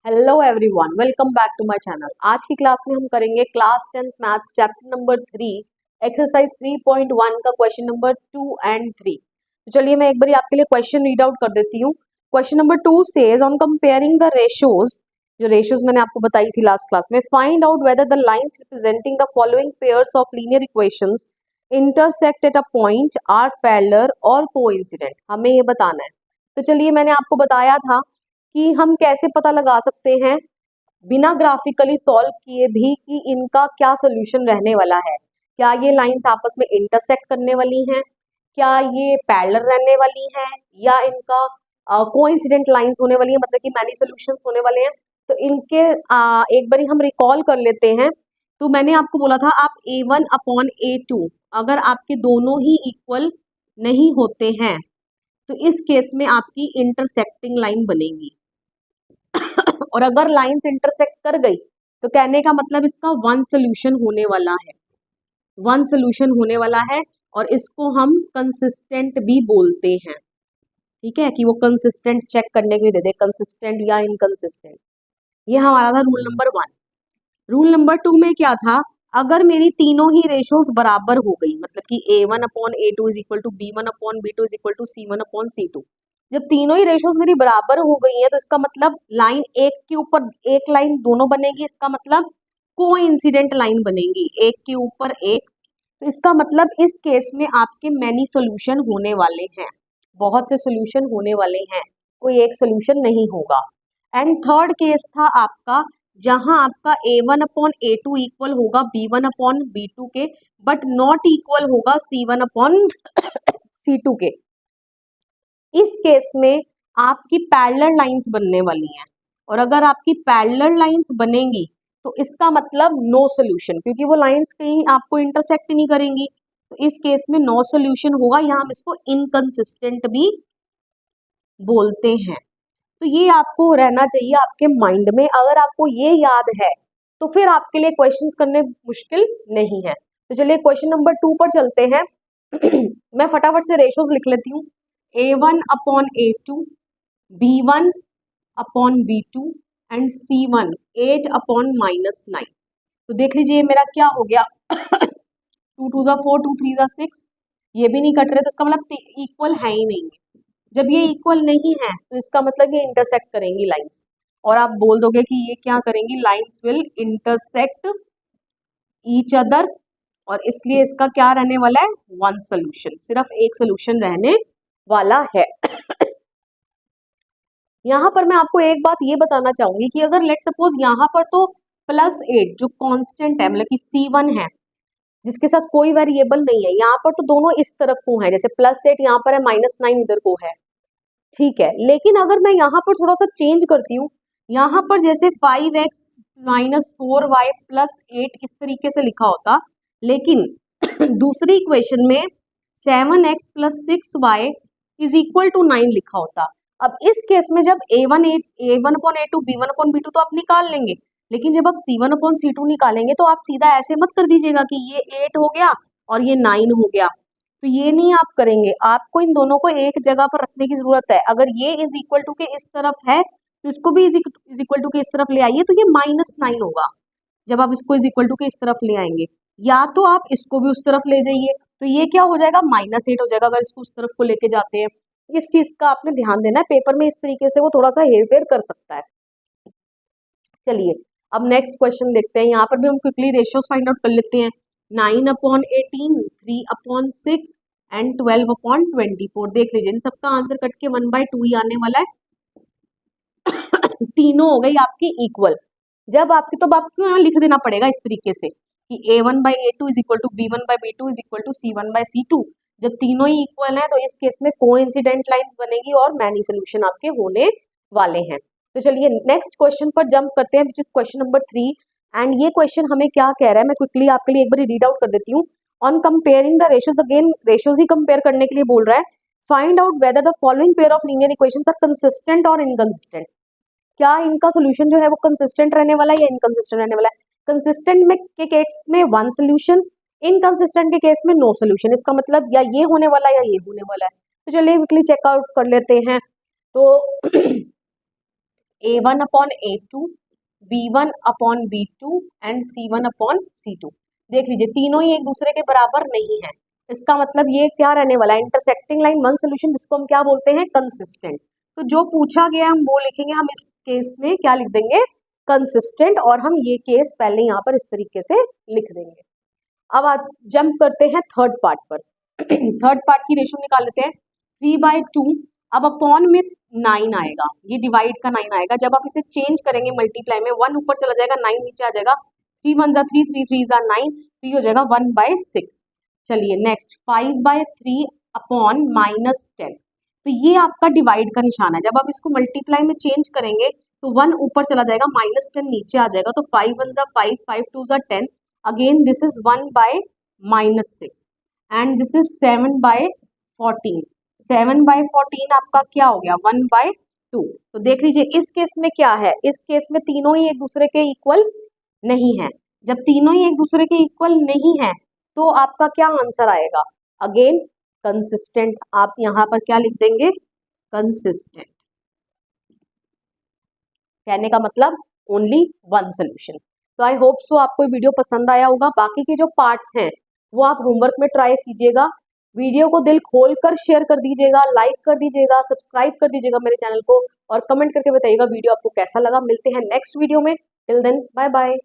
Hello everyone, welcome back to my channel. आज की class में हम करेंगे class 10th maths chapter number 3 exercise 3.1 का क्वेश्चन नंबर 2 एंड 3। तो चलिए मैं एक बार आपके लिए क्वेश्चन रीड आउट कर देती हूँ। Question number 2 says on comparing the ratios, जो रेशियोज मैंने आपको बताई थी लास्ट क्लास में, find out whether the lines representing the following pairs of linear equations intersect at a point are parallel और कोइंसिडेंट। हमें ये बताना है। तो चलिए मैंने आपको बताया था कि हम कैसे पता लगा सकते हैं बिना ग्राफिकली सॉल्व किए भी कि इनका क्या सोल्यूशन रहने वाला है। क्या ये लाइंस आपस में इंटरसेक्ट करने वाली हैं, क्या ये पैरेलल रहने वाली हैं, या इनका कोइंसिडेंट लाइंस होने वाली है, मतलब कि मैनी सोल्यूशंस होने वाले हैं। तो इनके एक बारी हम रिकॉल कर लेते हैं। तो मैंने आपको बोला था आप A1/A2 अगर आपके दोनों ही इक्वल नहीं होते हैं तो इस केस में आपकी इंटरसेक्टिंग लाइन बनेगी। और अगर लाइंस इंटरसेक्ट कर गई तो कहने का मतलब इसका वन सोल्यूशन होने वाला है, वन सोल्यूशन होने वाला है। और इसको हम कंसिस्टेंट भी बोलते हैं। ठीक है, कि वो कंसिस्टेंट चेक करने के लिए दे दे, कंसिस्टेंट या इनकंसिस्टेंट। ये हमारा था रूल नंबर 1। रूल नंबर 2 में क्या था, अगर मेरी तीनों ही रेशियोज बराबर हो गई, मतलब कि A1/A2 is equal to B1/B2 is equal to C1/C2, जब तीनों ही रेशियोज मेरी बराबर हो गई है तो इसका मतलब लाइन एक के ऊपर एक लाइन दोनों बनेगी। इसका मतलब कोइंसिडेंट लाइन बनेगी, एक के ऊपर एक। तो इसका मतलब इस केस में आपके मैनी सोल्यूशन होने वाले हैं, बहुत से सोल्यूशन होने वाले हैं, कोई एक सोल्यूशन नहीं होगा। एंड थर्ड केस था आपका, जहां आपका A1/A2 इक्वल होगा B1/B2 के, बट नॉट इक्वल होगा C1/C2 के। इस केस में आपकी पैरेलल लाइंस बनने वाली हैं, और अगर आपकी पैरेलल लाइंस बनेंगी तो इसका मतलब नो सोल्यूशन, क्योंकि वो लाइंस कहीं आपको इंटरसेक्ट नहीं करेंगी। तो इस केस में नो सोल्यूशन होगा, या हम इसको इनकंसिस्टेंट भी बोलते हैं। तो ये आपको रहना चाहिए आपके माइंड में। अगर आपको ये याद है तो फिर आपके लिए क्वेश्चंस करने मुश्किल नहीं है। तो चलिए क्वेश्चन नंबर 2 पर चलते हैं। मैं फटाफट से रेशियोज लिख लेती हूँ। A1/A2, B1/B2 and C1 8/-9। तो देख लीजिए मेरा क्या हो गया। 2 2 4, 2 3 6, ये भी नहीं कट रहे, तो इसका मतलब इक्वल है ही नहीं। जब ये इक्वल नहीं है तो इसका मतलब ये इंटरसेक्ट करेंगी लाइंस, और आप बोल दोगे कि ये क्या करेंगी, lines will intersect each other, और इसलिए इसका क्या रहने वाला है, वन सोल्यूशन, सिर्फ एक सोल्यूशन रहने वाला है। यहाँ पर मैं आपको एक बात ये बताना चाहूंगी कि अगर लेट सपोज यहाँ पर तो +8 जो कांस्टेंट है, मतलब कि C1 है, जिसके साथ कोई वेरिएबल नहीं है, यहाँ पर तो दोनों इस तरफ को है, जैसे +8 यहाँ पर है, -9 इधर को है। ठीक है, लेकिन अगर मैं यहाँ पर थोड़ा सा चेंज करती हूँ, यहाँ पर जैसे 5x - 4y + 8 इस तरीके से लिखा होता, लेकिन दूसरी इक्वेशन में 7x + 6y is equal to 9 लिखा होता। अब इस केस में जब A1/A2 B1/B2 तो आप निकाल लेंगे, लेकिन जब आप C1/C2 निकालेंगे तो आप सीधा ऐसे मत कर दीजिएगा कि ये 8 हो गया और ये 9 हो गया। तो ये नहीं आप करेंगे, आपको इन दोनों को एक जगह पर रखने की जरूरत है। अगर ये इज इक्वल टू के इस तरफ है तो इसको भी इज इक्वल टू के इस तरफ ले आइए, तो ये -9 होगा जब आप इसको इज इक्वल टू के इस तरफ ले आएंगे। या तो आप इसको भी उस तरफ ले जाइए, तो ये क्या हो जाएगा, -8 हो जाएगा अगर इसको उस तरफ को लेके जाते हैं। इस चीज का आपने ध्यान देना है, पेपर में इस तरीके से वो थोड़ा सा हेरफेर कर सकता है। चलिए अब नेक्स्ट क्वेश्चन देखते हैं। यहाँ पर भी हम क्विकली रेशियोज फाइंड आउट कर लेते हैं। 9/18, 3/6 एंड 12/24। देख लीजिए इन सबका आंसर कट के 1/2 ही आने वाला है। तीनों हो गई आपकी इक्वल। जब आपकी, तो आपको यहाँ लिख देना पड़ेगा इस तरीके से कि A1/A2 is equal to B1/B2 is equal to C1/C2। जब तीनों ही इक्वल है तो इस केस में कोइंसिडेंट लाइन बनेगी और मैनी सोल्यूशन आपके होने वाले हैं। तो चलिए नेक्स्ट क्वेश्चन पर जंप करते हैं, which is question number 3। And ये क्वेश्चन हमें क्या कह रहा है, मैं क्विकली आपके लिए एक बार रीड आउट कर देती हूँ। On comparing the ratios, again ratios ही कंपेयर करने के लिए बोल रहा है। Find out whether the following pair of linear equations are consistent और इनकंसिस्टेंट। क्या इनका सोल्यूशन जो है वो कंसिस्टेंट रहने वाला है या इनकंसिस्टेंट रहने वाला है। कंसिस्टेंट में के केस में वन सोल्यूशन, इनकंसिस्टेंट के केस में नो सोल्यूशन। इसका मतलब या ये होने वाला है या ये होने वाला है। तो चलिए क्विकली चेकआउट कर लेते हैं। तो A1 upon A2, B1 upon B2 and C1 upon C2। देख लीजिए तीनों ही एक दूसरे के बराबर नहीं है, इसका मतलब ये क्या रहने वाला है, इंटरसेक्टिंग लाइन वन सोल्यूशन, जिसको हम क्या बोलते हैं, कंसिस्टेंट। तो जो पूछा गया हम वो लिखेंगे, हम इस केस में क्या लिख देंगे, कंसिस्टेंट, और हम ये केस पहले यहाँ पर इस तरीके से लिख देंगे। अब आप जंप करते हैं थर्ड पार्ट पर। थर्ड पार्ट की रेशियो निकाल लेते हैं, 3/2। अब अपॉन में 9 आएगा, ये डिवाइड का 9 आएगा। जब आप इसे चेंज करेंगे मल्टीप्लाई में, 1 ऊपर चला जाएगा, 9 नीचे आ जाएगा, 3 1 3, 3 3 9, तो ये हो जाएगा 1/6। चलिए नेक्स्ट, 5/3 अपॉन -10। तो ये आपका डिवाइड का निशान है, जब आप इसको मल्टीप्लाई में चेंज करेंगे तो 1 ऊपर चला जाएगा, -10 नीचे आ जाएगा, तो 5 1 5, 5 2 10। Again this is 1/-6 and this is 7/14। 7/14 आपका क्या हो गया, 1/2। तो देख लीजिए इस केस में क्या है, इस केस में तीनों ही एक दूसरे के इक्वल नहीं है। जब तीनों ही एक दूसरे के इक्वल नहीं है तो आपका क्या आंसर आएगा, अगेन कंसिस्टेंट। आप यहाँ पर क्या लिख देंगे, कंसिस्टेंट। कहने का मतलब ओनली वन सोल्यूशन। तो आई होप सो आपको वीडियो पसंद आया होगा। बाकी के जो पार्ट्स हैं वो आप होमवर्क में ट्राई कीजिएगा। वीडियो को दिल खोल कर शेयर कर दीजिएगा, लाइक कर दीजिएगा, सब्सक्राइब कर दीजिएगा मेरे चैनल को, और कमेंट करके बताइएगा वीडियो आपको कैसा लगा। मिलते हैं नेक्स्ट वीडियो में, टिल देन बाय बाय।